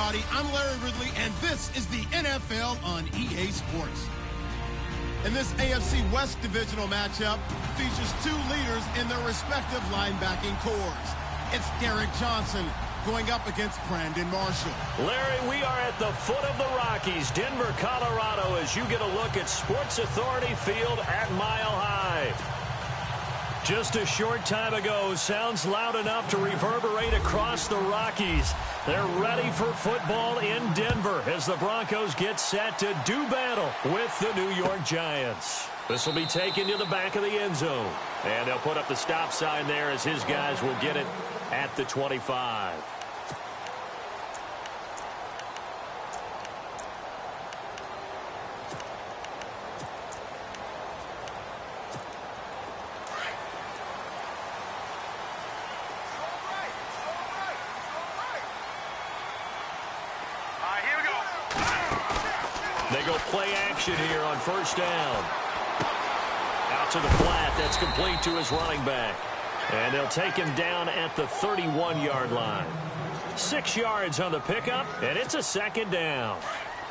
everybody. I'm Larry Ridley, and this is the NFL on EA Sports. And this AFC West divisional matchup features two leaders in their respective linebacking cores. It's Derek Johnson going up against Brandon Marshall. Larry, we are at the foot of the Rockies, Denver, Colorado, as you get a look at Sports Authority Field at Mile High. Just a short time ago, sounds loud enough to reverberate across the Rockies. They're ready for football in Denver as the Broncos get set to do battle with the New York Giants. This will be taken to the back of the end zone. And they'll put up the stop sign there as his guys will get it at the 25. They go play action here on first down. Out to the flat. That's complete to his running back. And they'll take him down at the 31-yard line. 6 yards on the pickup, and it's a second down.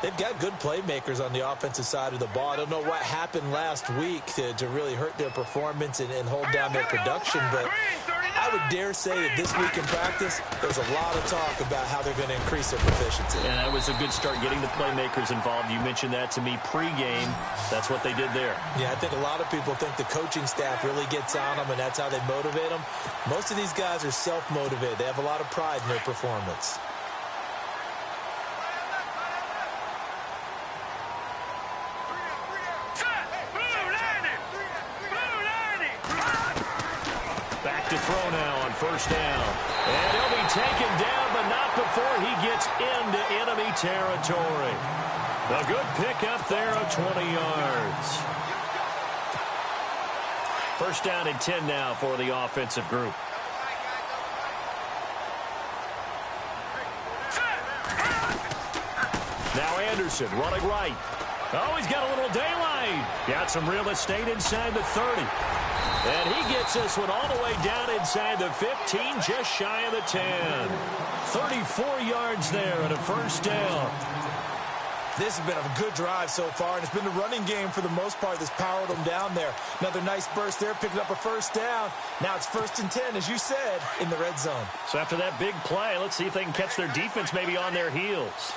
They've got good playmakers on the offensive side of the ball. I don't know what happened last week to really hurt their performance and hold down their production, but I would dare say that this week in practice, there's a lot of talk about how they're going to increase their proficiency. And that was a good start getting the playmakers involved. You mentioned that to me pregame. That's what they did there. Yeah, I think a lot of people think the coaching staff really gets on them, and that's how they motivate them. Most of these guys are self-motivated. They have a lot of pride in their performance. To throw now on first down. And he'll be taken down, but not before he gets into enemy territory. A good pickup there of 20 yards. First down and 10 now for the offensive group. Now Anderson running right. Oh, he's got a little daylight. Got some real estate inside the 30. And he gets this one all the way down inside the 15, just shy of the 10. 34 yards there and a first down. This has been a good drive so far, and it's been the running game for the most part that's powered them down there. Another nice burst there, picking up a first down. Now it's 1st and 10, as you said, in the red zone. So after that big play, let's see if they can catch their defense maybe on their heels.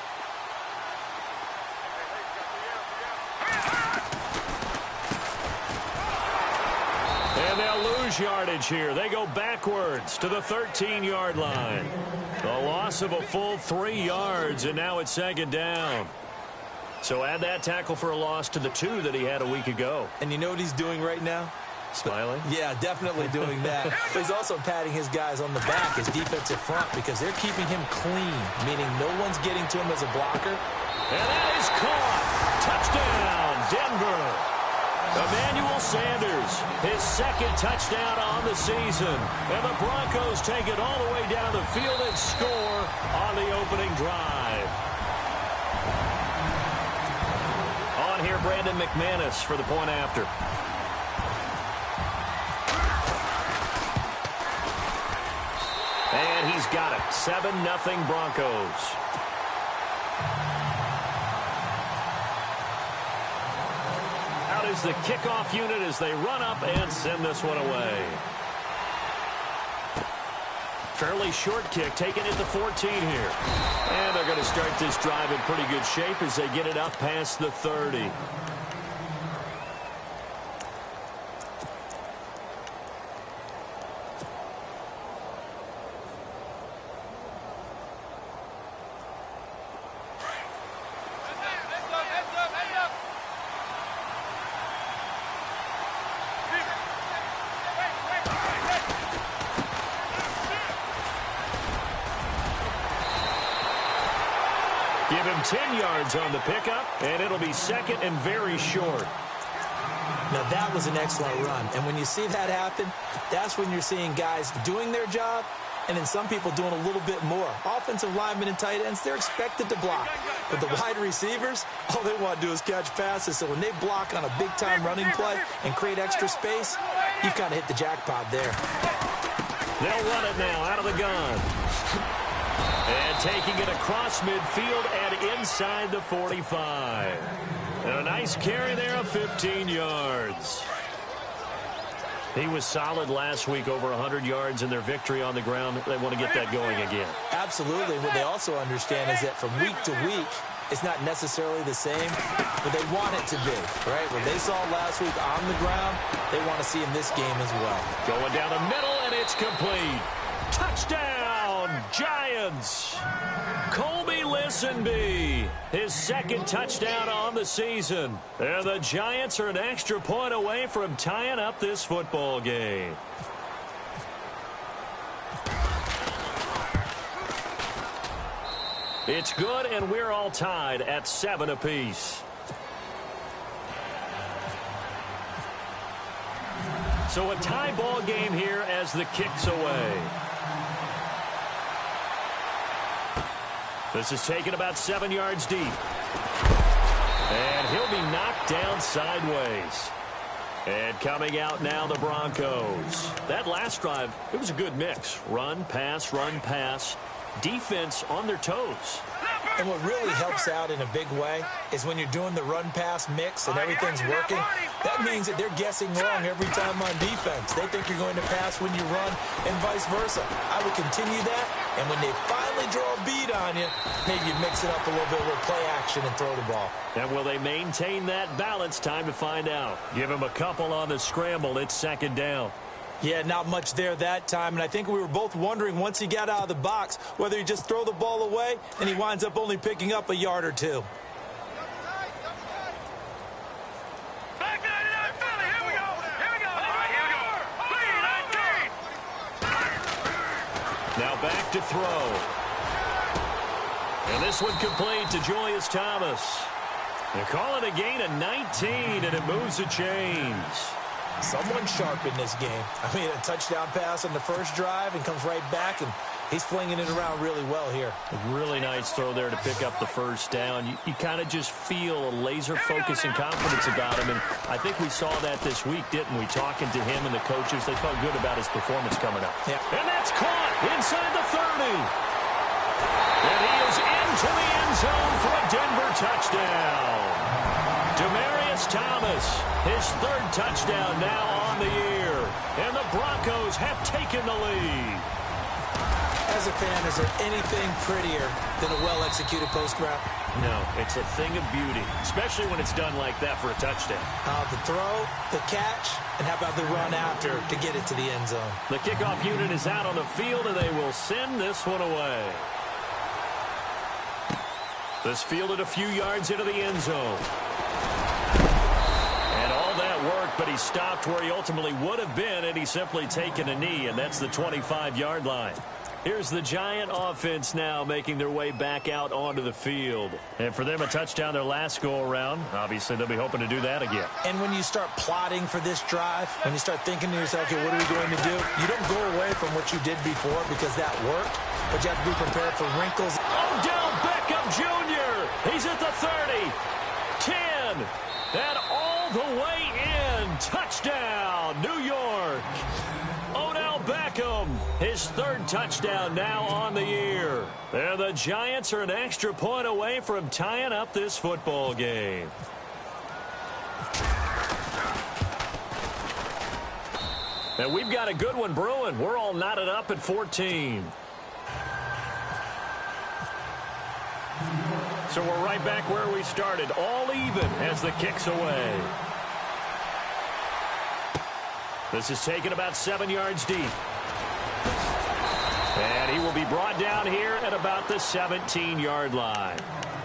And they'll lose yardage here. They go backwards to the 13-yard line. The loss of a full 3 yards, and now it's second down. So add that tackle for a loss to the 2 that he had a week ago. And you know what he's doing right now? Smiling? Yeah, definitely doing that. But he's also patting his guys on the back, his defensive front, because they're keeping him clean, meaning no one's getting to him as a blocker. And that is caught. Touchdown, Denver. Emmanuel Sanders, his second touchdown on the season. And the Broncos take it all the way down the field and score on the opening drive. On here, Brandon McManus for the point after. And he's got it. 7-0 Broncos. Out is the kickoff unit as they run up and send this one away. Fairly short kick, taken at the 14 here. And they're going to start this drive in pretty good shape as they get it up past the 30. Give him 10 yards on the pickup, and it'll be second and very short. Now, that was an excellent run. And when you see that happen, that's when you're seeing guys doing their job and then some people doing a little bit more. Offensive linemen and tight ends, they're expected to block. But the wide receivers, all they want to do is catch passes. So when they block on a big-time running play and create extra space, you've kind of hit the jackpot there. They'll run it now out of the gun. And taking it across midfield and inside the 45. And a nice carry there of 15 yards. He was solid last week, over 100 yards in their victory on the ground. They want to get that going again. Absolutely. What they also understand is that from week to week, it's not necessarily the same, but they want it to be, right? What they saw last week on the ground, they want to see in this game as well. Going down the middle, and it's complete. Touchdown, Giants. Colby Listenby, his second touchdown on the season. And the Giants are an extra point away from tying up this football game. It's good, and we're all tied at 7 apiece. So a tie ball game here as the kick's away. This is taken about 7 yards deep. And he'll be knocked down sideways. And coming out now, the Broncos. That last drive, it was a good mix. Run, pass. Defense on their toes. And what really helps out in a big way is when you're doing the run-pass mix and everything's working, that means that they're guessing wrong every time on defense. They think you're going to pass when you run and vice versa. I would continue that, and when they finally draw a beat on you, maybe you mix it up a little bit with play action and throw the ball. And will they maintain that balance? Time to find out. Give him a couple on the scramble. It's second down. Yeah, not much there that time, and I think we were both wondering once he got out of the box whether he just throw the ball away and he winds up only picking up a yard or two. Now back to throw. And this one complete to Julius Thomas. They call it a gain of 19, and it moves the chains. Someone sharp in this game. I mean, a touchdown pass on the first drive and comes right back, and he's flinging it around really well here. A really nice throw there to pick up the first down. You kind of just feel a laser focus and confidence about him, and I think we saw that this week, didn't we? Talking to him and the coaches, they felt good about his performance coming up. Yeah. And that's caught inside the 30. And he is into the end zone for a Denver touchdown. Demaryius Thomas, his third touchdown now on the year. And the Broncos have taken the lead. As a fan, is there anything prettier than a well-executed post route? No, it's a thing of beauty, especially when it's done like that for a touchdown. The throw, the catch, and how about the run after to get it to the end zone? The kickoff unit is out on the field, and they will send this one away. This fielded a few yards into the end zone. And all that work, but he stopped where he ultimately would have been, and he's simply taken a knee, and that's the 25-yard line. Here's the Giant offense now making their way back out onto the field. And for them, a touchdown their last go-around. Obviously, they'll be hoping to do that again. And when you start plotting for this drive, when you start thinking to yourself, okay, what are we going to do? You don't go away from what you did before because that worked, but you have to be prepared for wrinkles. Odell Beckham Jr. He's at the 30, 10, and all the way in. Touchdown, New York. Odell Beckham, his third touchdown now on the year. And the Giants are an extra point away from tying up this football game. And we've got a good one brewing. We're all knotted up at 14. So we're right back where we started, all even as the kick's away. This is taken about 7 yards deep. And he will be brought down here at about the 17-yard line.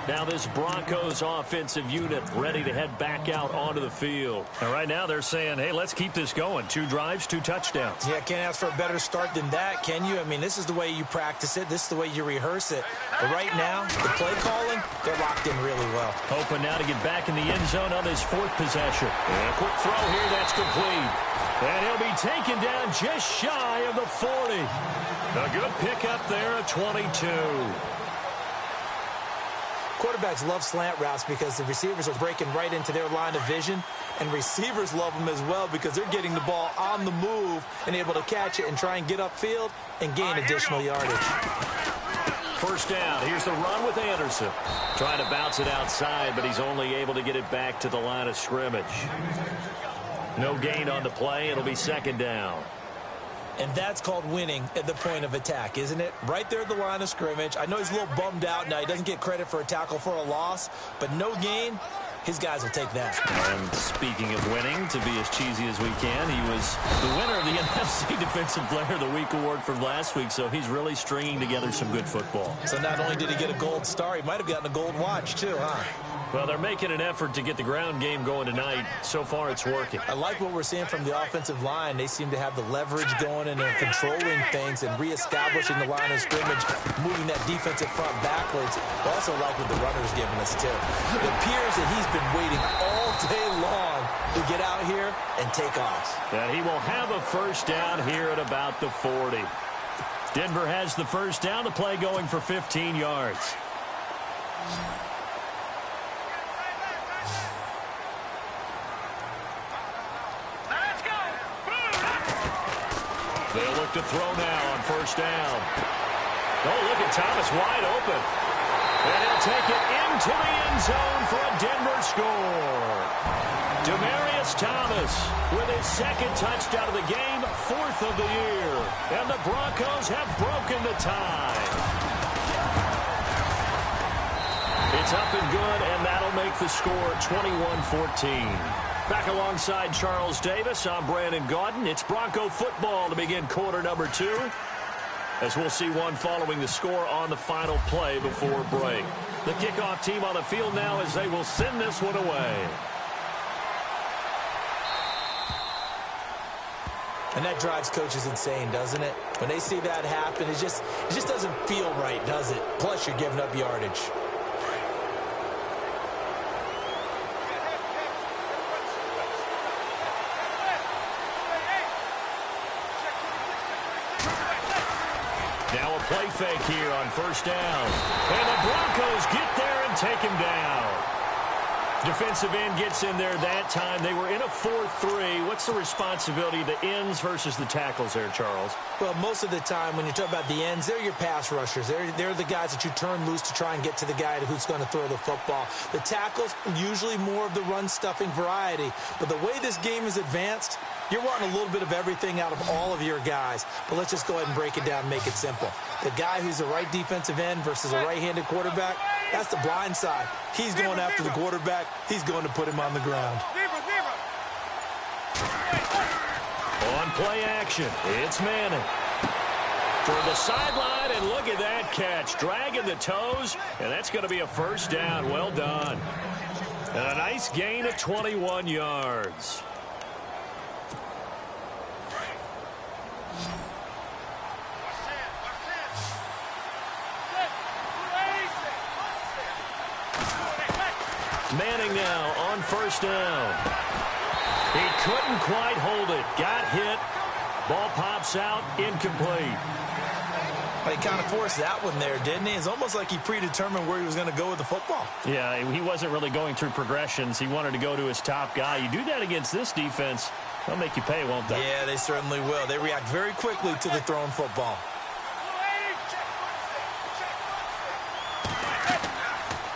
Now this Broncos offensive unit ready to head back out onto the field. And right now they're saying, hey, let's keep this going. 2 drives, 2 touchdowns. Yeah, can't ask for a better start than that, can you? I mean, this is the way you practice it. This is the way you rehearse it. But right now, the play calling, they're locked in really well. Hoping now to get back in the end zone on this 4th possession. And a quick throw here, that's complete. And he'll be taken down just shy of the 40. A good pickup there at 22. Quarterbacks love slant routes because the receivers are breaking right into their line of vision, and receivers love them as well because they're getting the ball on the move and able to catch it and try and get upfield and gain additional yardage. First down. Here's the run with Anderson. Trying to bounce it outside, but he's only able to get it back to the line of scrimmage. No gain on the play. It'll be second down. And that's called winning at the point of attack, isn't it? Right there at the line of scrimmage. I know he's a little bummed out now. He doesn't get credit for a tackle for a loss, but no gain. His guys will take that. And speaking of winning, to be as cheesy as we can, he was the winner of the NFC Defensive Player of the Week award from last week, so he's really stringing together some good football. So not only did he get a gold star, he might have gotten a gold watch too, huh? Well, they're making an effort to get the ground game going tonight. So far, it's working. I like what we're seeing from the offensive line. They seem to have the leverage going, and they're controlling things and reestablishing the line of scrimmage, moving that defensive front backwards. I also like what the runner's giving us, too. It appears that he's been waiting all day long to get out here and take off. And he will have a first down here at about the 40. Denver has the first down. The play going for 15 yards. They'll look to throw now on first down. Oh, look at Thomas wide open. And he'll take it into the end zone for a Denver score. Demaryius Thomas with his second touchdown of the game, 4th of the year. And the Broncos have broken the tie. It's up and good, and that'll make the score 21-14. Back alongside Charles Davis, I'm Brandon Gaudin. It's Bronco football to begin quarter number 2, as we'll see one following the score on the final play before break. The kickoff team on the field now as they will send this one away. And that drives coaches insane, doesn't it? When they see that happen, it just doesn't feel right, does it? Plus, you're giving up yardage. Now a play fake here on first down. And the Broncos get there and take him down. Defensive end gets in there that time. They were in a 4-3. What's the responsibility of the ends versus the tackles there, Charles? Well, most of the time when you talk about the ends, they're your pass rushers. They're the guys that you turn loose to try and get to the guy who's going to throw the football. The tackles, usually more of the run-stuffing variety. But the way this game is advanced, you're wanting a little bit of everything out of all of your guys. But let's just go ahead and break it down and make it simple. The guy who's the right defensive end versus a right-handed quarterback, that's the blind side. He's going after the quarterback. He's going to put him on the ground. On play action, it's Manning. For the sideline, and look at that catch. Dragging the toes, and that's going to be a first down. Well done. And a nice gain of 21 yards. Manning now on first down. He couldn't quite hold it. Got hit. Ball pops out. Incomplete. He kind of forced that one there, didn't he? It's almost like he predetermined where he was going to go with the football. Yeah, he wasn't really going through progressions. He wanted to go to his top guy. You do that against this defense, they'll make you pay, won't they? Yeah, they certainly will. They react very quickly to the thrown football.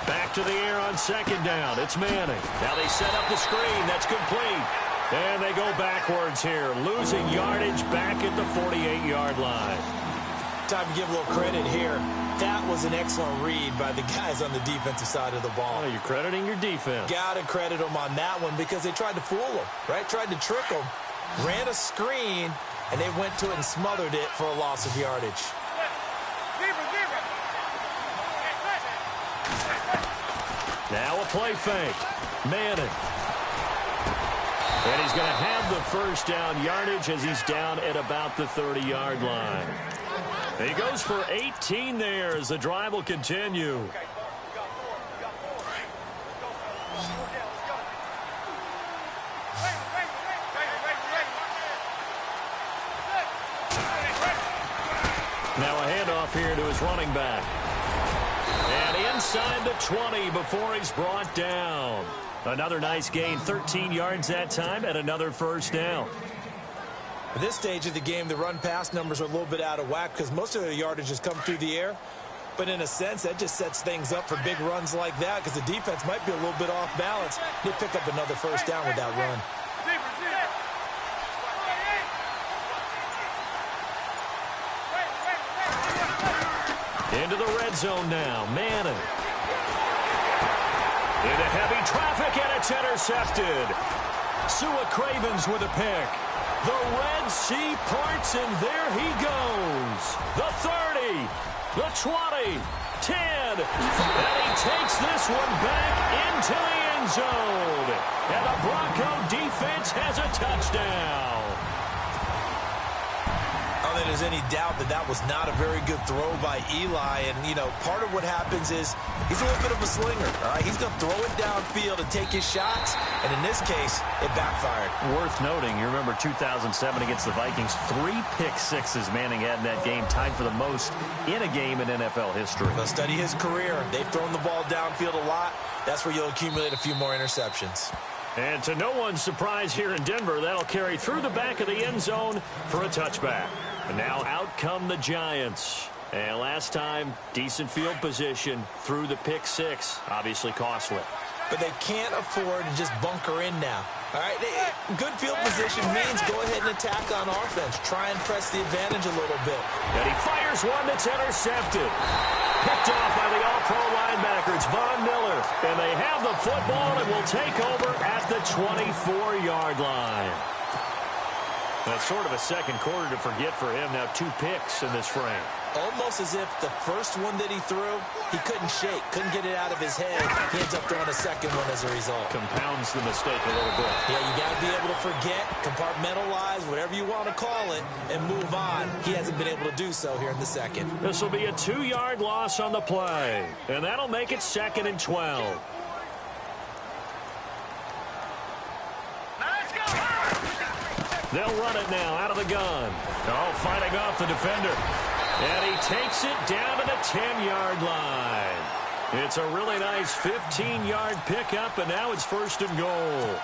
Back to the air on second down. It's Manning. Now they set up the screen. That's complete. And they go backwards here, losing yardage back at the 48-yard line. Time to give a little credit here. That was an excellent read by the guys on the defensive side of the ball. Oh, you're crediting your defense. Got to credit them on that one because they tried to fool them, right? Tried to trick them. Ran a screen, and they went to it and smothered it for a loss of yardage. Now a play fake. Manning. And he's going to have the first down yardage as he's down at about the 30-yard line. He goes for 18 there as the drive will continue. Now a handoff here to his running back. And inside the 20 before he's brought down. Another nice gain, 13 yards that time, and another first down. At this stage of the game, the run-pass numbers are a little bit out of whack because most of the yardage has come through the air. But in a sense, that just sets things up for big runs like that because the defense might be a little bit off balance. They pick up another first down with that run. Into the red zone now. Manning. Into heavy traffic, and it's intercepted. Sua Cravens with a pick. The Red Sea parts, and there he goes. The 30, the 20, 10. And he takes this one back into the end zone. And the Bronco defense has a touchdown. I don't think there's any doubt that that was not a very good throw by Eli. And, you know, part of what happens is he's a little bit of a slinger. All right, he's going to throw it downfield and take his shots. And in this case, it backfired. Worth noting, you remember 2007 against the Vikings, 3 pick-sixes Manning had in that game, tied for the most in a game in NFL history. They'll study his career. They've thrown the ball downfield a lot. That's where you'll accumulate a few more interceptions. And to no one's surprise here in Denver, that'll carry through the back of the end zone for a touchback. And now out come the Giants. And last time, decent field position through the pick-6. Obviously costly. But they can't afford to just bunker in now. All right, good field position means go ahead and attack on offense. Try and press the advantage a little bit. And he fires one that's intercepted. Picked off by the all-pro linebacker. It's Von Miller. And they have the football and will take over at the 24-yard line. That's sort of a second quarter to forget for him. Now 2 picks in this frame. Almost as if the first one that he threw, he couldn't shake, couldn't get it out of his head. He ends up throwing a second one as a result. Compounds the mistake a little bit. Yeah, you got to be able to forget, compartmentalize, whatever you want to call it, and move on. He hasn't been able to do so here in the second. This will be a 2-yard loss on the play, and that'll make it 2nd and 12. They'll run it now out of the gun. Oh, fighting off the defender. And he takes it down to the 10-yard line. It's a really nice 15-yard pickup, and now it's 1st and goal.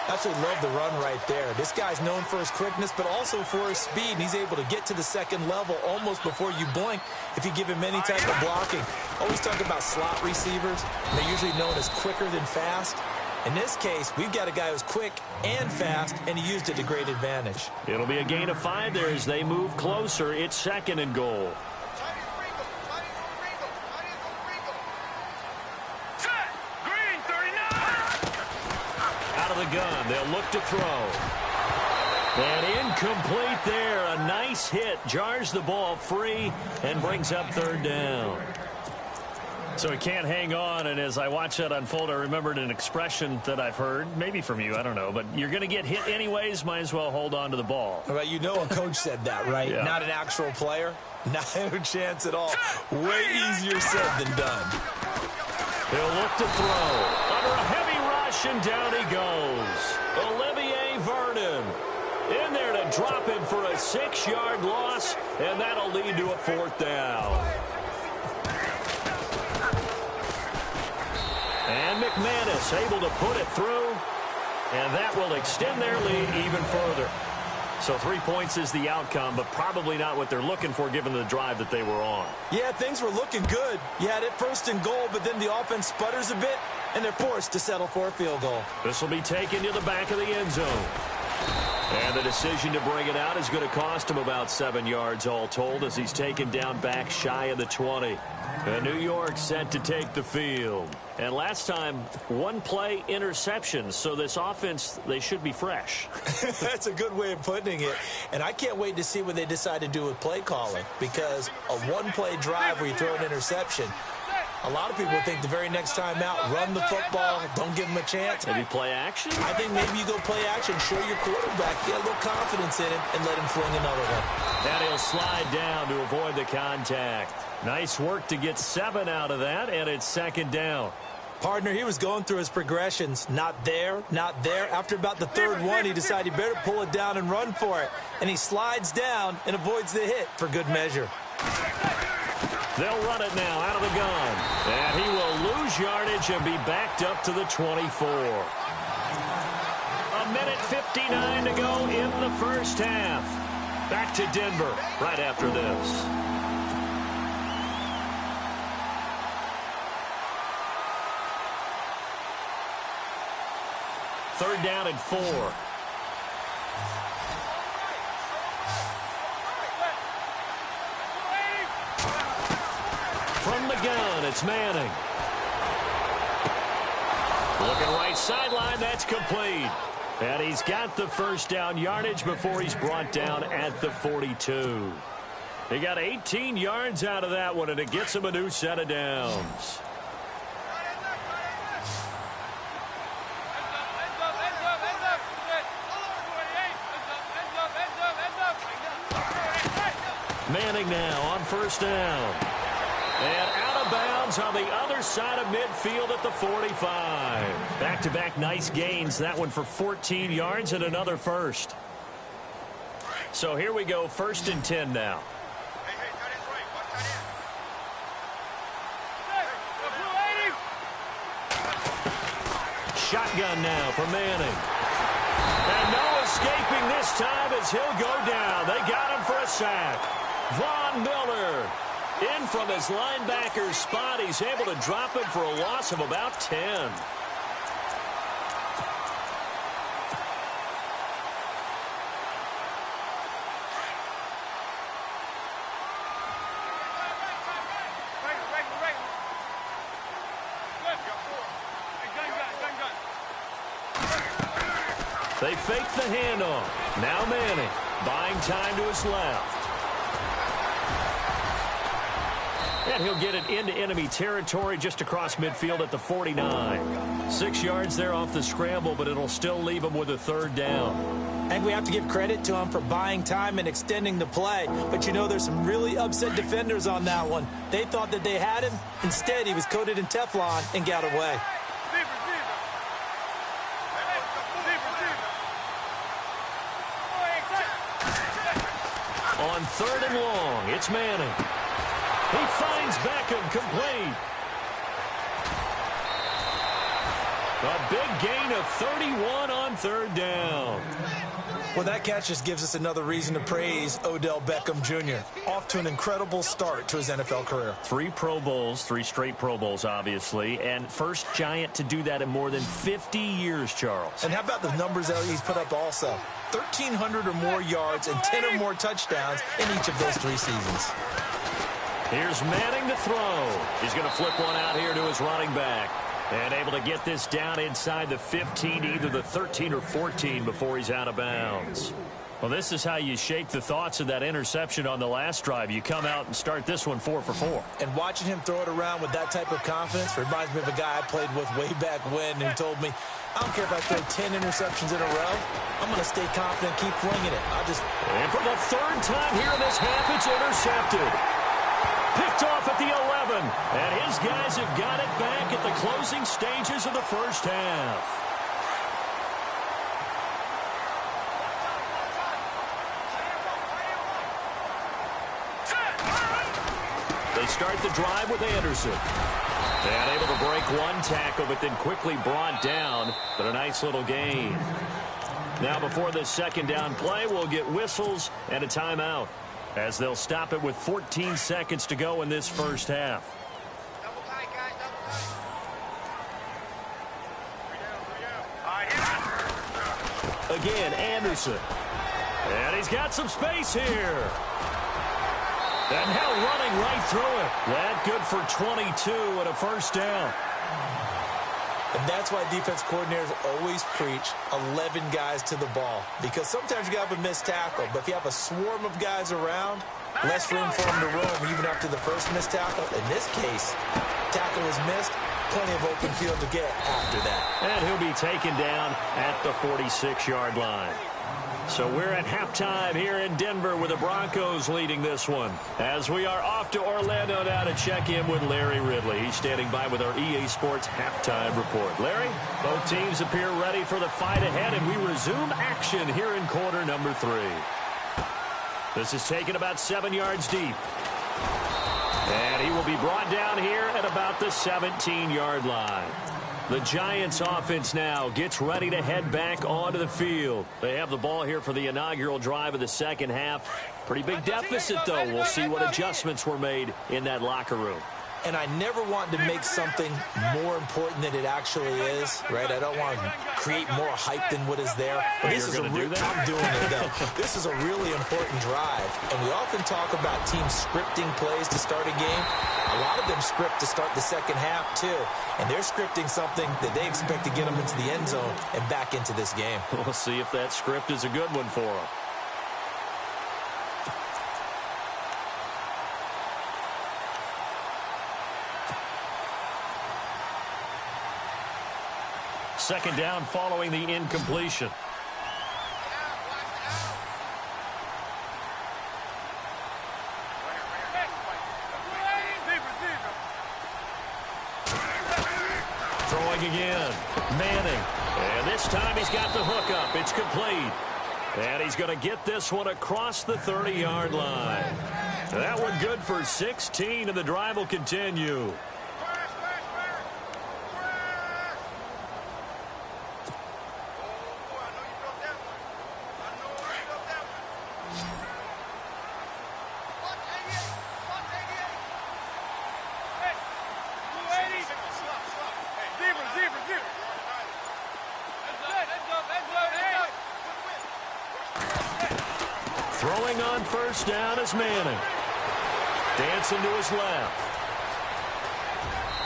Absolutely love the run right there. This guy's known for his quickness, but also for his speed, and he's able to get to the second level almost before you blink if you give him any type of blocking. Always talk about slot receivers. They're usually known as quicker than fast. In this case, we've got a guy who's quick and fast, and he used it to great advantage. It'll be a gain of 5 there as they move closer. It's 2nd and goal. Out of the gun, they'll look to throw. And incomplete there. A nice hit. Jars the ball free and brings up 3rd down. So he can't hang on, and as I watch that unfold, I remembered an expression that I've heard, maybe from you, I don't know, but you're going to get hit anyways, might as well hold on to the ball. Well, you know a coach said that, right? Yeah. Not an actual player. Not a chance at all. Way easier said than done. He'll look to throw. Under a heavy rush, and down he goes. Olivier Vernon in there to drop him for a 6-yard loss, and that'll lead to a 4th down. And McManus able to put it through, and that will extend their lead even further. So 3 points is the outcome, but probably not what they're looking for given the drive that they were on. Yeah, things were looking good. You had it 1st and goal, but then the offense sputters a bit, and they're forced to settle for a field goal. This will be taken to the back of the end zone. And the decision to bring it out is going to cost him about 7 yards all told as he's taken down back shy of the 20. And New York set to take the field. And last time, 1-play interceptions. So this offense, they should be fresh. That's a good way of putting it. And I can't wait to see what they decide to do with play calling. Because a 1-play drive where you throw an interception, a lot of people think the very next time out, run the football, don't give him a chance. Maybe play action? I think maybe you go play action, show your quarterback, get a little confidence in him, and let him fling another one. And he'll slide down to avoid the contact. Nice work to get 7 out of that, and it's 2nd down. Partner, he was going through his progressions. Not there, not there. After about the 3rd one, he decided he better pull it down and run for it. And he slides down and avoids the hit for good measure. They'll run it now out of the gun. And he will lose yardage and be backed up to the 24. 1:59 to go in the first half. Back to Denver right after this. 3rd down and 4. From the gun, it's Manning. Looking right sideline, that's complete. And he's got the 1st down yardage before he's brought down at the 42. He got 18 yards out of that one, and it gets him a new set of downs. Manning now on 1st down. And out of bounds on the other side of midfield at the 45. Back-to-back nice gains. That one for 14 yards and another 1st. So here we go, 1st and 10 now. Shotgun now for Manning. And no escaping this time as he'll go down. They got him for a sack. Von Miller in from his linebacker spot. He's able to drop him for a loss of about 10. They fake the handoff. Now Manning buying time to his left. And he'll get it into enemy territory just across midfield at the 49. 6 yards there off the scramble, but it'll still leave him with a 3rd down. And we have to give credit to him for buying time and extending the play. But you know, there's some really upset defenders on that one. They thought that they had him. Instead, he was coated in Teflon and got away. On 3rd and long, it's Manning. He finds Beckham complete. A big gain of 31 on 3rd down. Well, that catch just gives us another reason to praise Odell Beckham Jr. Off to an incredible start to his NFL career. 3 Pro Bowls, 3 straight Pro Bowls, obviously, and first Giant to do that in more than 50 years, Charles. And how about the numbers that he's put up also? 1,300 or more yards and 10 or more touchdowns in each of those 3 seasons. Here's Manning to throw. He's going to flip one out here to his running back. And able to get this down inside the 15, either the 13 or 14 before he's out of bounds. Well, this is how you shape the thoughts of that interception on the last drive. You come out and start this one 4 for 4. And watching him throw it around with that type of confidence reminds me of a guy I played with way back when who told me, I don't care if I throw 10 interceptions in a row. I'm going to stay confident, keep flinging it. And for the 3rd time here in this half, it's intercepted. Picked off at the 11, and his guys have got it back at the closing stages of the 1st half. They start the drive with Anderson. And able to break one tackle, but then quickly brought down, but a nice little gain. Now before this 2nd down play, we'll get whistles and a timeout, as they'll stop it with 14 seconds to go in this 1st half. Again, Anderson. And he's got some space here. And now running right through it. That good for 22 and a 1st down. And that's why defense coordinators always preach 11 guys to the ball. Because sometimes you have a missed tackle, but if you have a swarm of guys around, less room for them to roam even after the first missed tackle. In this case, tackle is missed, plenty of open field to get after that. And he'll be taken down at the 46-yard line. So we're at halftime here in Denver with the Broncos leading this one. As we are off to Orlando now to check in with Larry Ridley. He's standing by with our EA Sports halftime report. Larry, both teams appear ready for the fight ahead, and we resume action here in quarter number 3. This is taken about 7 yards deep. And he will be brought down here at about the 17-yard line. The Giants offense now gets ready to head back onto the field. They have the ball here for the inaugural drive of the 2nd half. Pretty big deficit, though. We'll see what adjustments were made in that locker room. and I never want to make something more important than it actually is, right? I don't want to create more hype than what is there. But this is I'm doing it, though. This is a really important drive, and we often talk about teams scripting plays to start a game. A lot of them script to start the second half, too, and they're scripting something that they expect to get them into the end zone and back into this game. We'll see if that script is a good one for them. Second down following the incompletion. Throwing again. Manning. And this time he's got the hook up. It's complete. And he's going to get this one across the 30-yard line. That one good for 16, and the drive will continue. Throwing on first down is Manning. Dancing to his left.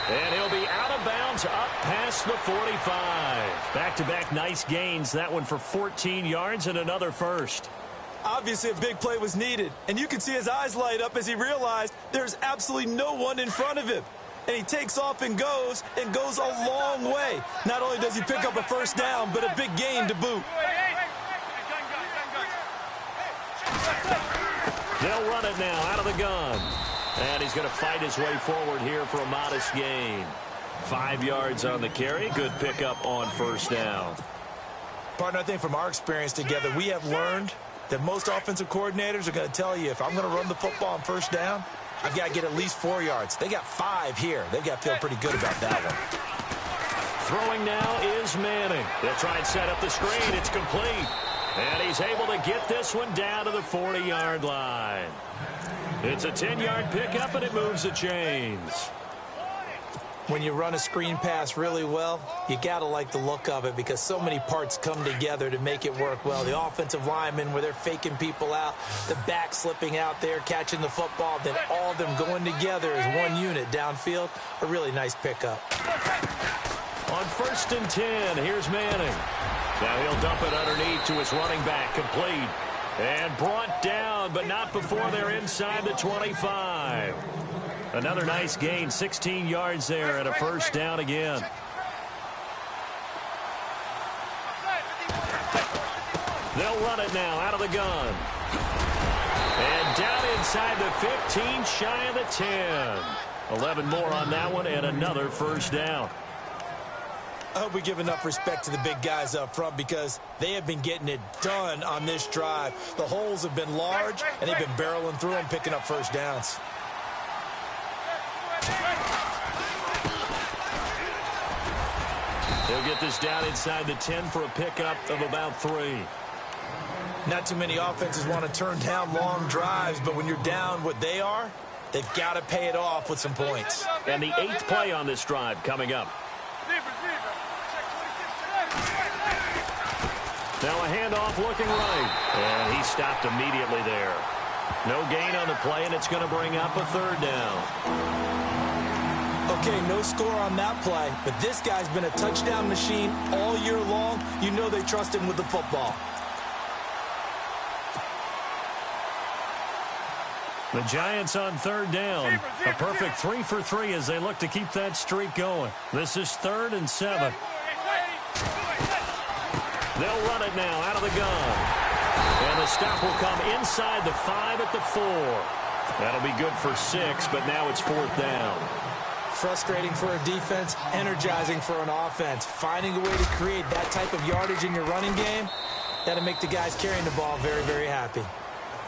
And he'll be out of bounds up past the 45. Back-to-back nice gains. That one for 14 yards and another first. Obviously, a big play was needed, and you can see his eyes light up as he realized there's absolutely no one in front of him. And he takes off and goes a long way. Not only does he pick up a first down, but a big gain to boot. They'll run it now out of the gun. And he's going to fight his way forward here for a modest gain. 5 yards on the carry. Good pickup on first down. Partner, I think from our experience together, we have learned that most offensive coordinators are going to tell you, if I'm going to run the football on first down, I've got to get at least 4 yards. They got 5 here. They've got to feel pretty good about that one. Throwing now is Manning. They'll try and set up the screen. It's complete. And he's able to get this one down to the 40-yard line. It's a 10-yard pickup, and it moves the chains. When you run a screen pass really well, you got to like the look of it because so many parts come together to make it work well. The offensive linemen, where they're faking people out, the back slipping out there, catching the football, then all of them going together as one unit downfield. A really nice pickup. On 1st and 10, here's Manning. Now he'll dump it underneath to his running back, complete. And brought down, but not before they're inside the 25. Another nice gain, 16 yards there, and a first down again. They'll run it now out of the gun. And down inside the 15, shy of the 10. 11 more on that one, and another first down. I hope we give enough respect to the big guys up front because they have been getting it done on this drive. The holes have been large, and they've been barreling through them, picking up first downs. They'll get this down inside the 10 for a pickup of about 3. Not too many offenses want to turn down long drives, but when you're down what they are, they've got to pay it off with some points. And the 8th play on this drive coming up. Now a handoff looking right. And he stopped immediately there. No gain on the play, and it's going to bring up a 3rd down. Okay, no score on that play, but this guy's been a touchdown machine all year long. You know they trust him with the football. The Giants on 3rd down. A perfect 3 for 3 as they look to keep that streak going. This is 3rd and 7. They'll run it now out of the gun. And the stop will come inside the 5 at the 4. That'll be good for 6, but now it's 4th down. Frustrating for a defense, energizing for an offense. Finding a way to create that type of yardage in your running game, that'll make the guys carrying the ball very, very happy.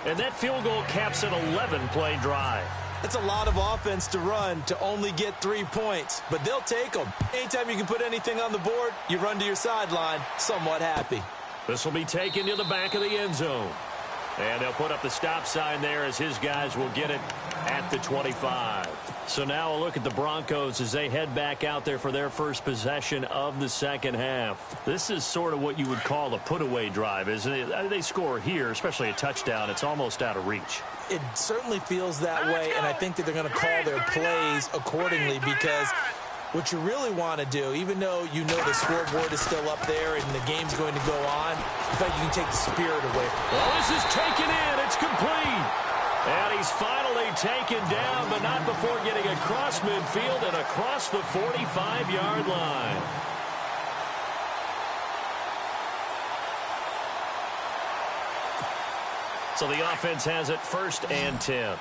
And that field goal caps an 11-play drive. It's a lot of offense to run to only get 3 points, but they'll take them. Anytime you can put anything on the board, you run to your sideline somewhat happy. This will be taken to the back of the end zone. And they'll put up the stop sign there as his guys will get it at the 25. So now a look at the Broncos as they head back out there for their first possession of the second half. This is sort of what you would call a put-away drive, isn't it? They score here, especially a touchdown. It's almost out of reach. It certainly feels that way, and I think that they're going to call their plays accordingly because what you really want to do, even though you know the scoreboard is still up there and the game's going to go on, in fact, you can take the spirit away. Well, this is taken in. It's complete. And he's finally taken down, but not before getting across midfield and across the 45-yard line. So the offense has it 1st and 10.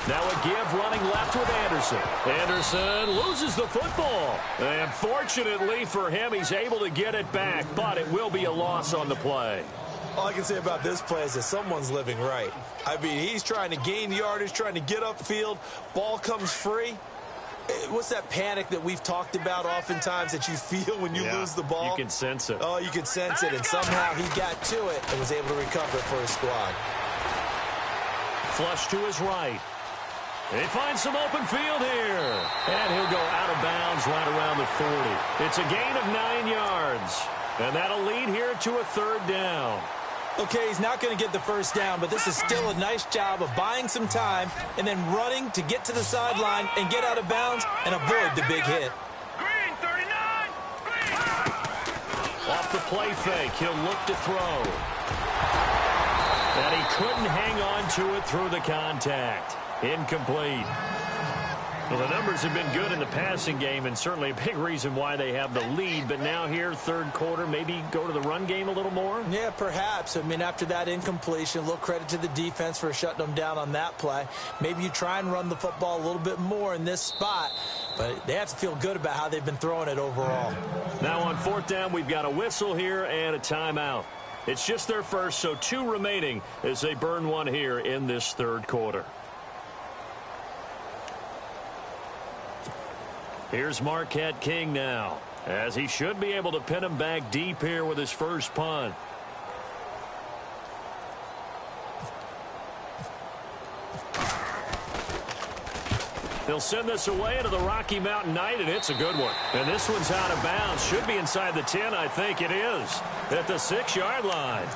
Now a give running left with Anderson. Anderson loses the football. And fortunately for him, he's able to get it back, but it will be a loss on the play. All I can say about this play is that someone's living right. I mean, he's trying to gain yardage, trying to get upfield. Ball comes free. What's that panic that we've talked about oftentimes that you feel when you lose the ball? You can sense it. Oh, you can sense it, and somehow he got to it and was able to recover it for his squad. Flush to his right. He finds some open field here. And he'll go out of bounds right around the 40. It's a gain of 9 yards. And that'll lead here to a 3rd down. Okay, he's not going to get the first down, but this is still a nice job of buying some time and then running to get to the sideline and get out of bounds and avoid the big hit. Green, 39! Green! Off the play fake, he'll look to throw. And he couldn't hang on to it through the contact. Incomplete. Well, the numbers have been good in the passing game and certainly a big reason why they have the lead. But now here, 3rd quarter, maybe go to the run game a little more? Yeah, perhaps. I mean, after that incompletion, a little credit to the defense for shutting them down on that play. Maybe you try and run the football a little bit more in this spot. But they have to feel good about how they've been throwing it overall. Now on 4th down, we've got a whistle here and a timeout. It's just their first, so 2 remaining as they burn one here in this 3rd quarter. Here's Marquette King now, as he should be able to pin him back deep here with his first punt. They'll send this away into the Rocky Mountain Night, and it's a good one. And this one's out of bounds. Should be inside the 10, I think it is, at the 6-yard line.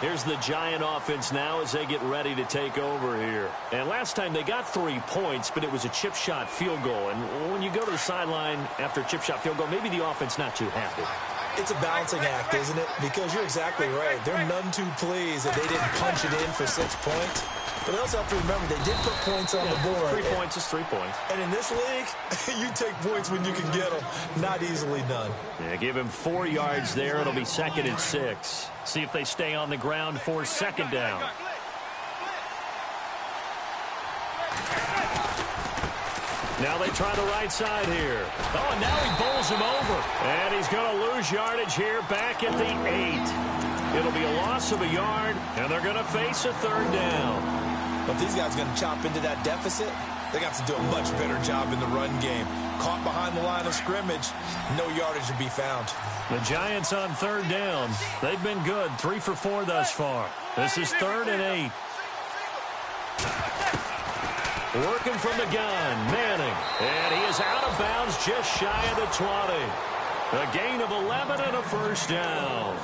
Here's the Giant offense now as they get ready to take over here. And last time they got 3 points, but it was a chip shot field goal. And when you go to the sideline after a chip shot field goal, maybe the offense not too happy. It's a balancing act, isn't it? Because you're exactly right. They're none too pleased that they didn't punch it in for 6 points. But they also have to remember they did put points on the board. 3 points is 3 points. And in this league, you take points when you can get them. Not easily done. Yeah, give him 4 yards there. It'll be 2nd and 6. See if they stay on the ground for 2nd down. Now they try the right side here. Oh, and now he bowls him over. And he's going to lose yardage here back at the 8. It'll be a loss of a yard, and they're going to face a 3rd down. But these guys are going to chop into that deficit. They got to do a much better job in the run game. Caught behind the line of scrimmage, no yardage to be found. The Giants on 3rd down. They've been good, 3 for 4 thus far. This is 3rd and 8. Working from the gun, Manning. And he is out of bounds just shy of the 20. A gain of 11 and a 1st down.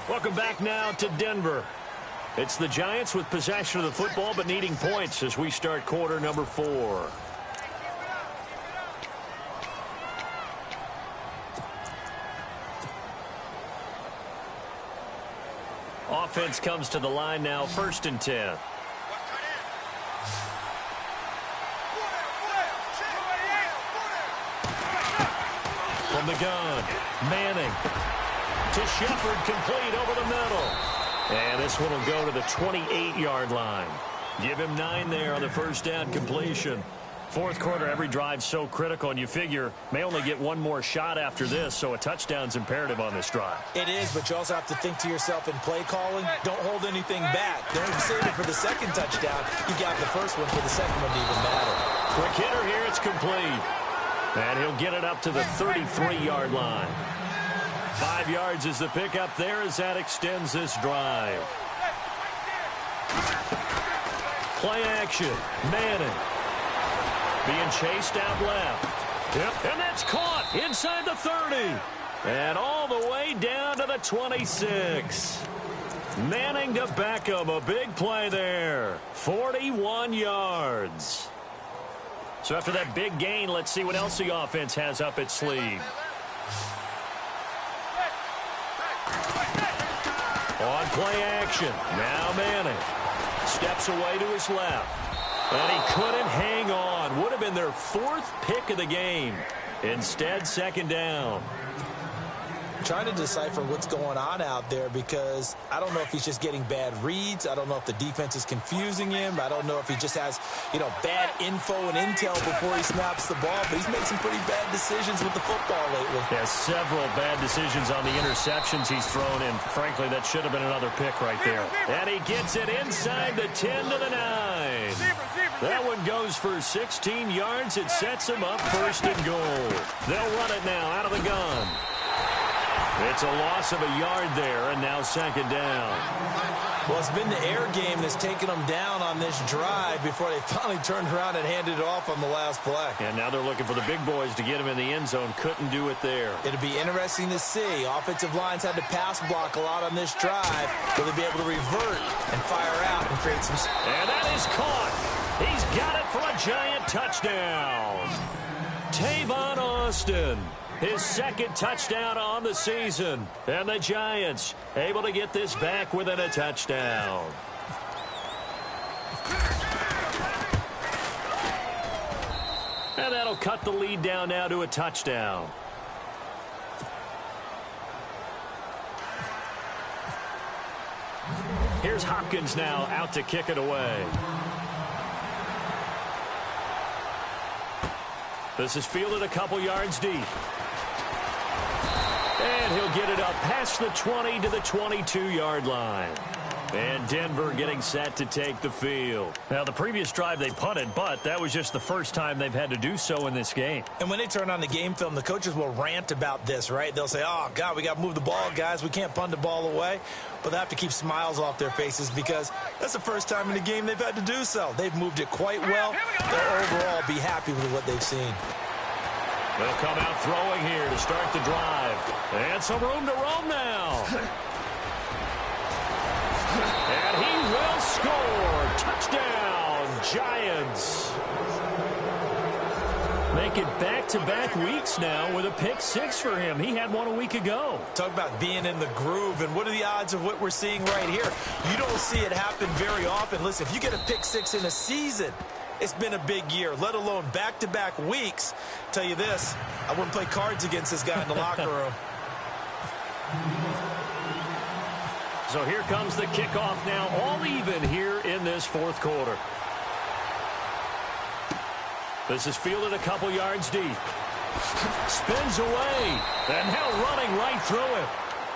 Welcome back now to Denver. It's the Giants with possession of the football but needing points as we start quarter number 4. Offense comes to the line now, 1st and 10. From the gun, Manning to Shepard, complete over the middle. And this one will go to the 28-yard line. Give him 9 there on the 1st down completion. Fourth quarter, every drive so critical, and you figure may only get one more shot after this, so a touchdown's imperative on this drive. It is, but you also have to think to yourself in play calling, don't hold anything back. Don't save it for the second touchdown. You got the first one for the second one to even matter. Quick hitter here, it's complete. And he'll get it up to the 33-yard line. 5 yards is the pickup there as that extends this drive. Play action. Manning. Being chased out left. Yep, and that's caught inside the 30. And all the way down to the 26. Manning to Beckham. A big play there. 41 yards. So after that big gain, let's see what else the offense has up its sleeve. On play action. Now Manning. Steps away to his left. And he couldn't hang on. Would have been their 4th pick of the game. Instead, second down. Trying to decipher what's going on out there because I don't know if he's just getting bad reads. I don't know if the defense is confusing him. I don't know if he just has, bad info and intel before he snaps the ball. But he's made some pretty bad decisions with the football lately. Yeah, several bad decisions on the interceptions he's thrown in. Frankly, that should have been another pick right there. And he gets it inside the 10 to the 9. That one goes for 16 yards. It sets him up first and goal. They'll run it now out of the gun. It's a loss of a yard there, and now second down. Well, it's been the air game that's taken them down on this drive before they finally turned around and handed it off on the last play. And now they're looking for the big boys to get him in the end zone. Couldn't do it there. It'll be interesting to see. Offensive lines had to pass block a lot on this drive. Will they be able to revert and fire out and create some... And that is caught. He's got it for a Giant touchdown. Tavon Austin. His second touchdown on the season. And the Giants able to get this back within a touchdown. And that'll cut the lead down now to a touchdown. Here's Hopkins now out to kick it away. This is fielded a couple yards deep. And he'll get it up past the 20 to the 22-yard line. And Denver getting set to take the field. Now, the previous drive they punted, but that was just the first time they've had to do so in this game. And when they turn on the game film, the coaches will rant about this, right? They'll say, oh, God, we got to move the ball, guys. We can't punt the ball away. But they have to keep smiles off their faces because that's the first time in the game they've had to do so. They've moved it quite well. They'll overall be happy with what they've seen. They'll come out throwing here to start the drive. And some room to roam now. And he will score. Touchdown, Giants. Make it back-to-back weeks now with a pick 6 for him. He had one a week ago. Talk about being in the groove, and what are the odds of what we're seeing right here? You don't see it happen very often. Listen, if you get a pick 6 in a season, it's been a big year, let alone back-to-back weeks. Tell you this, I wouldn't play cards against this guy in the locker room. So here comes the kickoff now, all even here in this fourth quarter. This is fielded a couple yards deep. Spins away, and now running right through it.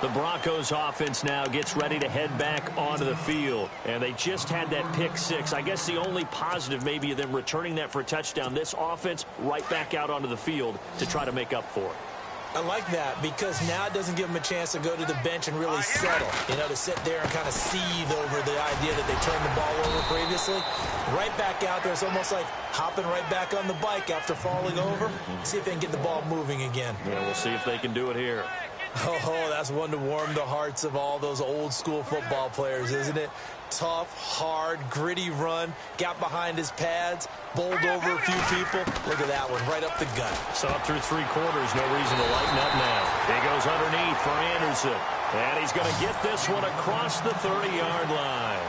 The Broncos offense now gets ready to head back onto the field. And they just had that pick 6. I guess the only positive maybe of them returning that for a touchdown. This offense right back out onto the field to try to make up for it. I like that because now it doesn't give them a chance to go to the bench and really settle. To sit there and kind of seethe over the idea that they turned the ball over previously. Right back out there. It's almost like hopping right back on the bike after falling over. See if they can get the ball moving again. Yeah, we'll see if they can do it here. Oh, that's one to warm the hearts of all those old school football players, isn't it? Tough, hard, gritty run, got behind his pads, bowled over a few people. Look at that one, right up the gut. So up through 3 quarters, no reason to lighten up now. He goes underneath for Anderson. And he's going to get this one across the 30-yard line.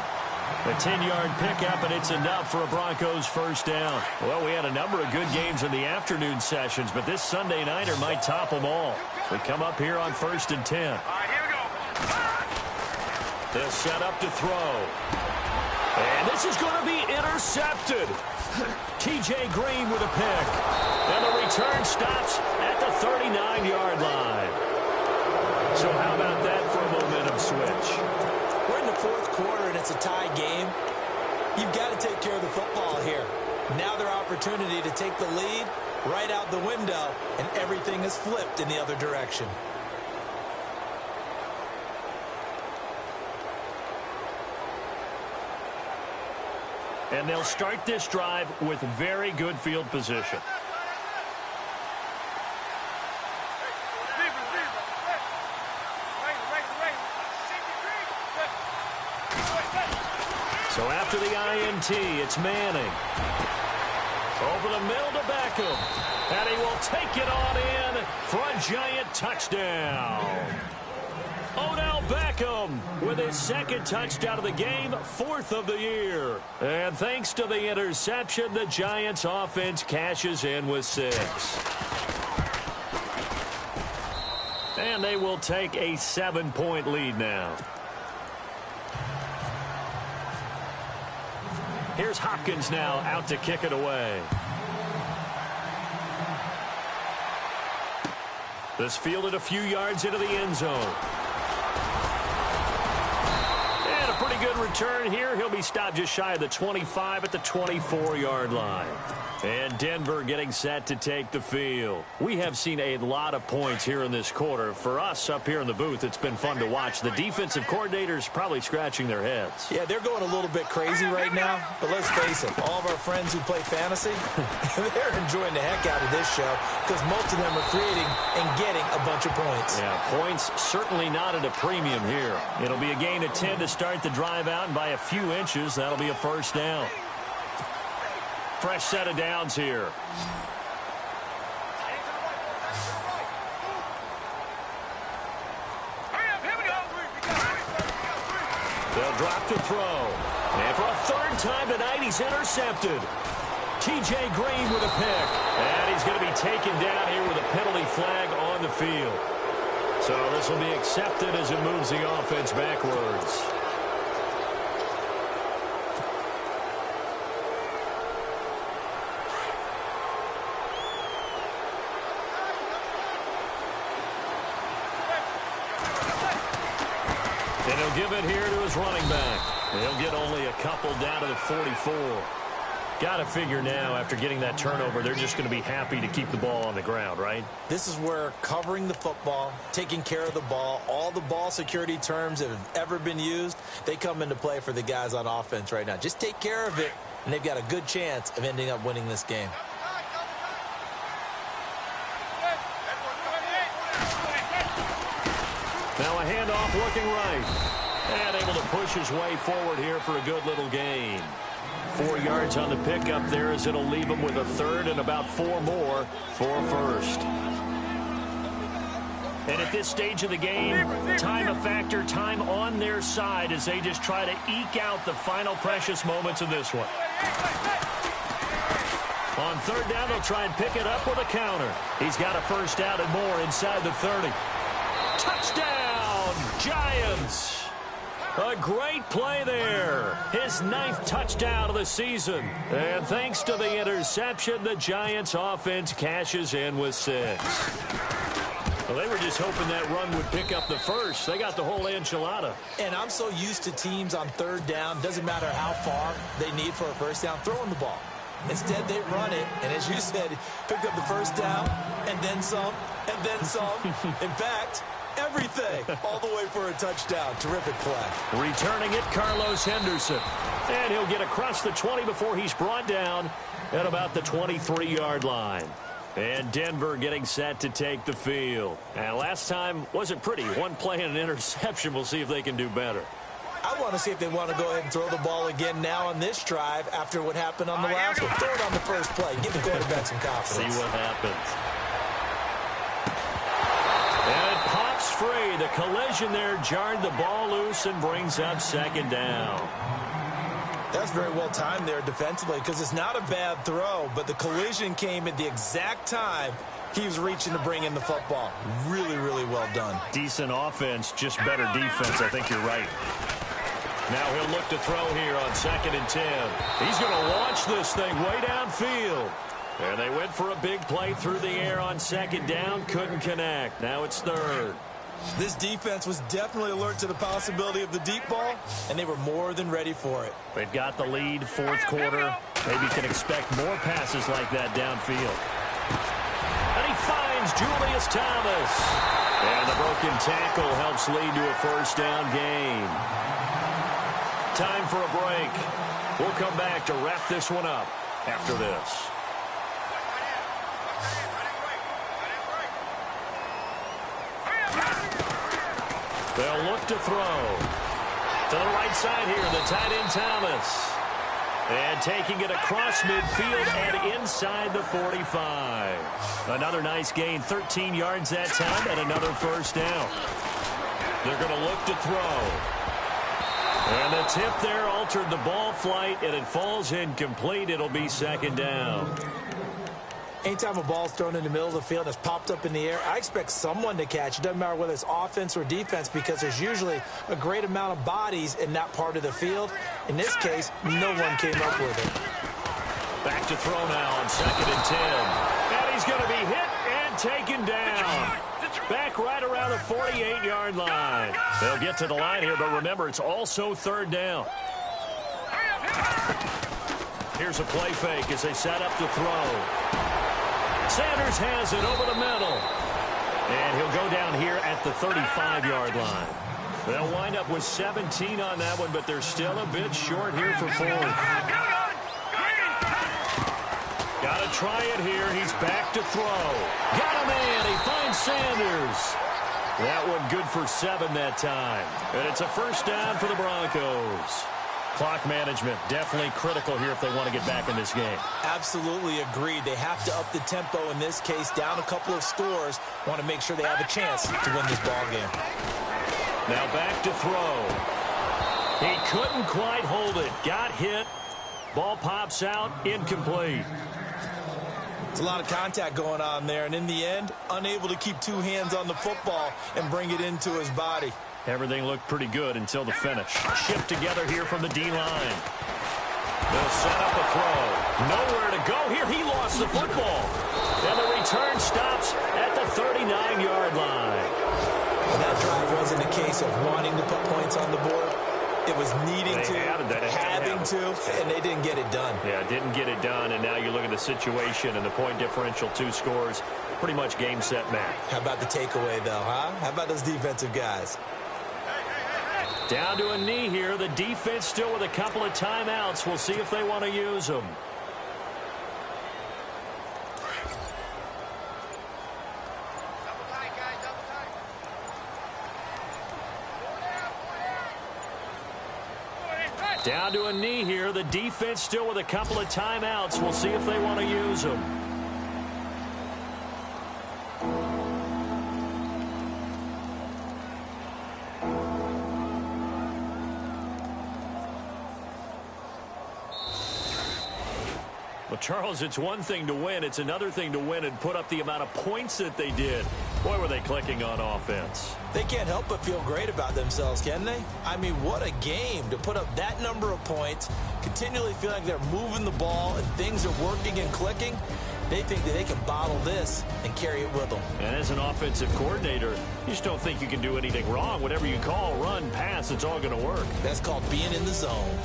A 10-yard pickup, and it's enough for a Broncos first down. Well, we had a number of good games in the afternoon sessions, but this Sunday nighter might top them all. We come up here on 1st and 10. All right, here we go. They'll set up to throw. And this is going to be intercepted. T.J. Green with a pick. And the return stops at the 39-yard line. So how about that for a momentum switch? We're in the fourth quarter, and it's a tie game. You've got to take care of the football here. Now their opportunity to take the lead right out the window, and everything is flipped in the other direction. And they'll start this drive with very good field position. So after the INT, it's Manning. Over the middle to Beckham. And he will take it on in for a Giant touchdown. Odell Beckham with his second touchdown of the game, fourth of the year. And thanks to the interception, the Giants offense cashes in with 6. And they will take a 7-point lead now. Here's Hopkins now out to kick it away. This fielded a few yards into the end zone. And a pretty good return here. He'll be stopped just shy of the 25 at the 24-yard line. And Denver getting set to take the field. We have seen a lot of points here in this quarter. For us up here in the booth, it's been fun to watch. The defensive coordinators probably scratching their heads. Yeah, they're going a little bit crazy right now. But let's face it, all of our friends who play fantasy, they're enjoying the heck out of this show because most of them are creating and getting a bunch of points. Yeah, points certainly not at a premium here. It'll be a gain of 10 to start the drive out, and by a few inches, that'll be a first down. Fresh set of downs here. They'll drop to throw. And for a third time tonight, he's intercepted. T.J. Green with a pick. And he's going to be taken down here with a penalty flag on the field. So this will be accepted as it moves the offense backwards. And he'll give it here to his running back. He'll get only a couple down to the 44. Got to figure now, after getting that turnover, they're just going to be happy to keep the ball on the ground, right? This is where covering the football, taking care of the ball, all the ball security terms that have ever been used, they come into play for the guys on offense right now. Just take care of it, and they've got a good chance of ending up winning this game. Now a handoff looking right. And able to push his way forward here for a good little gain. 4 yards on the pickup there as it'll leave him with a third and about 4 more for a first. And at this stage of the game, time a factor, time on their side as they just try to eke out the final precious moments of this one. On third down, they'll try and pick it up with a counter. He's got a first down and more inside the 30. Touchdown, Giants! A great play there. His 9th touchdown of the season. And thanks to the interception, the Giants offense cashes in with 6. Well, they were just hoping that run would pick up the first. They got the whole enchilada. And I'm so used to teams on third down, doesn't matter how far they need for a first down, throwing the ball. Instead, they run it, and as you said, pick up the first down, and then some, and then some. In fact, everything, all the way for a touchdown. Terrific play. Returning it, Carlos Henderson. And he'll get across the 20 before he's brought down at about the 23-yard line. And Denver getting set to take the field. And last time wasn't pretty. One play and an interception. We'll see if they can do better. I want to see if they want to go ahead and throw the ball again now on this drive after what happened on the last one. Throw it on the first play. Give the quarterback some confidence. See what happens. And it pops free. The collision there jarred the ball loose and brings up second down. That's very well timed there defensively because it's not a bad throw, but the collision came at the exact time he was reaching to bring in the football. Really, really well done. Decent offense, just better defense. I think you're right. Now he'll look to throw here on 2nd and 10. He's going to launch this thing way downfield. And they went for a big play through the air on 2nd down. Couldn't connect. Now it's 3rd. This defense was definitely alert to the possibility of the deep ball, and they were more than ready for it. They've got the lead, 4th quarter. Maybe can expect more passes like that downfield. And he finds Julius Thomas. And the broken tackle helps lead to a 1st down gain. Time for a break. We'll come back to wrap this one up after this. They'll look to throw. To the right side here, the tight end Thomas. And taking it across midfield and inside the 45. Another nice gain, 13 yards that time, and another 1st down. They're going to look to throw. And the tip there altered the ball flight, and it falls incomplete. It'll be 2nd down. Anytime a ball's thrown in the middle of the field and it's popped up in the air, I expect someone to catch. It doesn't matter whether it's offense or defense, because there's usually a great amount of bodies in that part of the field. In this case, no one came up with it. Back to throw now on 2nd and 10. And he's going to be hit and taken down. Back right around the 48-yard line. They'll get to the line here, but remember, it's also 3rd down. Here's a play fake as they set up to throw. Sanders has it over the middle. And he'll go down here at the 35-yard line. They'll wind up with 17 on that one, but they're still a bit short here for 4th. Got to try it here. He's back to throw. Got him in. He finds Sanders. That one good for 7 that time. And it's a 1st down for the Broncos. Clock management definitely critical here if they want to get back in this game. Absolutely agreed. They have to up the tempo in this case, down a couple of scores. Want to make sure they have a chance to win this ball game. Now back to throw. He couldn't quite hold it. Got hit. Ball pops out. Incomplete. It's a lot of contact going on there, and in the end, unable to keep 2 hands on the football and bring it into his body. Everything looked pretty good until the finish. Shift together here from the D-line. They'll set up a throw. Nowhere to go here. He lost the football. And the return stops at the 39-yard line. Well, that drive wasn't a case of wanting to put points on the board. It was needing to, having to, and they didn't get it done. Yeah, didn't get it done, and now you look at the situation and the point differential, 2 scores, pretty much game, set, match. How about the takeaway, though, huh? How about those defensive guys? Down to a knee here. The defense still with a couple of timeouts. We'll see if they want to use them. Down to a knee here. The defense still with a couple of timeouts. We'll see if they want to use them. Well, Charles, it's one thing to win. It's another thing to win and put up the amount of points that they did. Boy, were they clicking on offense. They can't help but feel great about themselves, can they? I mean, what a game to put up that number of points, continually feel like they're moving the ball and things are working and clicking. They think that they can bottle this and carry it with them. And as an offensive coordinator, you just don't think you can do anything wrong. Whatever you call, run, pass, it's all going to work. That's called being in the zone.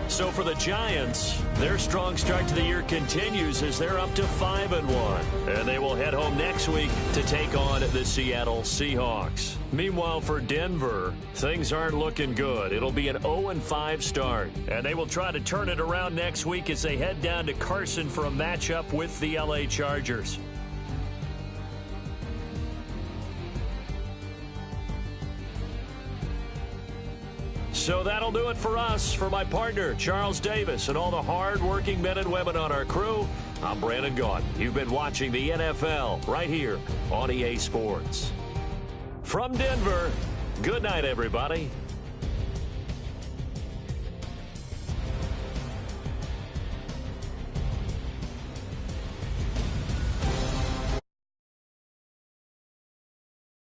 So for the Giants, their strong start to the year continues as they're up to 5-1. And they will head home next week to take on the Seattle Seahawks. Meanwhile, for Denver, things aren't looking good. It'll be an 0-5 start. And they will try to turn it around next week as they head down to Carson for a matchup with the LA Chargers. So that'll do it for us. For my partner, Charles Davis, and all the hard-working men and women on our crew, I'm Brandon Gaudin. You've been watching the NFL right here on EA Sports. From Denver, good night, everybody.